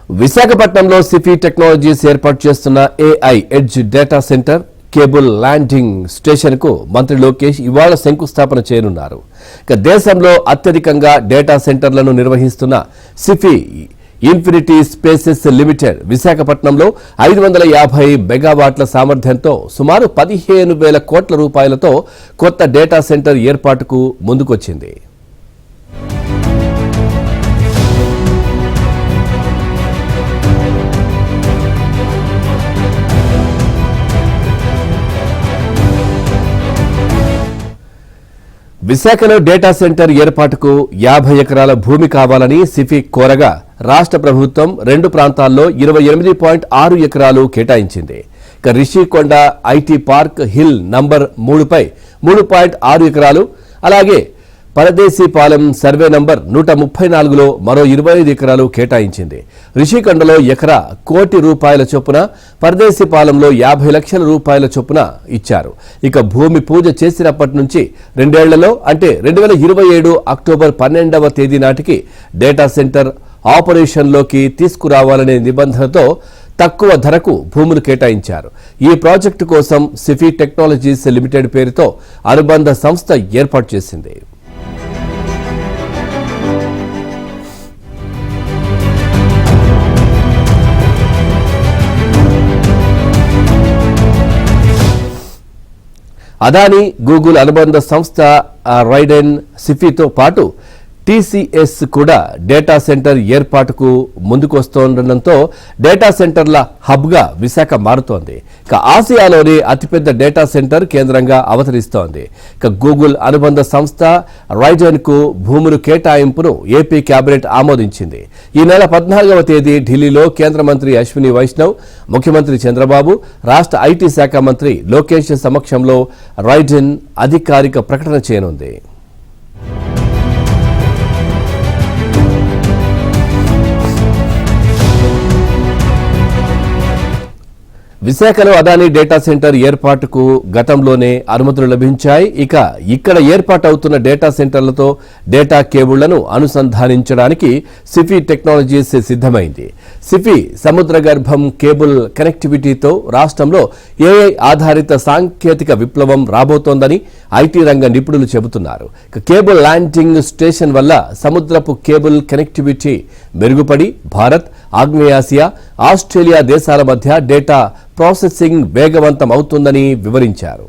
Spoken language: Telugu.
విశాఖపట్నంలో సిఫీ టెక్నాలజీస్ ఏర్పాటు చేస్తున్న AI edge data centre cable landing station కు మంత్రి లోకేష్ ఇవాళ శంకుస్థాపన చేయనున్నారు. దేశంలో అత్యధికంగా డేటా సెంటర్లను నిర్వహిస్తున్న సిఫీ ఇన్ఫినిటీ స్పేసెస్ లిమిటెడ్ విశాఖపట్నంలో 550 మెగావాట్ల సామర్థ్యంతో సుమారు 15,000 కోట్ల రూపాయలతో కొత్త డేటా సెంటర్ ఏర్పాటుకు ముందుకొచ్చింది. విశాఖలో డేటా సెంటర్ ఏర్పాటుకు 50 ఎకరాల భూమి కావాలని సిఫీ కోరగా రాష్ట్ర ప్రభుత్వం 2 ప్రాంతాల్లో 28.6 ఎకరాలు కేటాయించింది. Rishikonda IT park hill number 3పై 3.6 ఎకరాలు, అలాగే పరదేశీపాలెం సర్వే నంబర్ 134లో మరో 25 ఎకరాలు కేటాయించింది. రిషికొండలో ఎకరా ₹1,00,00,000 చొప్పున, పరదేశీపాలెంలో 50 లక్షల రూపాయల చొప్పున ఇచ్చారు. భూమి పూజ చేసినప్పటి నుంచి 2 ఏళ్లలో అంటే 2027 అక్టోబర్ 12వ తేదీ నాటికి డేటా సెంటర్ ఆపరేషన్లోకి తీసుకురావాలనే నిబంధనతో తక్కువ ధరకు భూములు కేటాయించారు. ఈ ప్రాజెక్టు కోసం సిఫీ టెక్నాలజీస్ లిమిటెడ్ పేరుతో అనుబంధ సంస్థ ఏర్పాటు చేసింది. అదానీ గూగుల్ అనుబంధ సంస్థ రైడెన్ సిఫీతో పాటు టీసీఎస్ కూడా డేటా సెంటర్ ఏర్పాటుకు ముందుకొస్తుండటంతో డేటా సెంటర్ల హబ్గా విశాఖ మారుతోంది. ఆసియాలోని అతిపెద్ద డేటా సెంటర్ కేంద్రంగా అవతరిస్తోంది. గూగుల్ అనుబంధ సంస్థ రైడెన్ కు భూములు కేటాయింపును ఏపీ కేబినెట్ ఆమోదించింది. ఈ నెల 14వ తేదీ ఢిల్లీలో కేంద్ర మంత్రి అశ్విని వైష్ణవ్, ముఖ్యమంత్రి చంద్రబాబు, రాష్ట్ర ఐటీ శాఖ మంత్రి లోకేష్ సమక్షంలో రైడెన్ అధికారిక ప్రకటన చేయనుంది. విశాఖలో అదానీ డేటా సెంటర్ ఏర్పాటుకు గతంలోనే అనుమతులు లభించాయి. ఇక్కడ ఏర్పాటవుతున్న డేటా సెంటర్లతో డేటా కేబుళ్లను అనుసంధానించడానికి సిఫీ టెక్నాలజీస్ సిద్ధమైంది. సిఫీ సముద్రగర్భం కేబుల్ కనెక్టివిటీతో రాష్ట్రంలో ఏఐ ఆధారిత సాంకేతిక విప్లవం రాబోతోందని ఐటీ రంగ నిపుణులు చెబుతున్నారు. కేబుల్ ల్యాండింగ్ స్టేషన్ వల్ల సముద్రపు కేబుల్ కనెక్టివిటీ మెరుగుపడి భారత్, ఆగ్నేయాసియా, ఆస్ట్రేలియా దేశాల మధ్య డేటా ప్రాసెసింగ్ వేగవంతం అవుతుందని వివరించారు.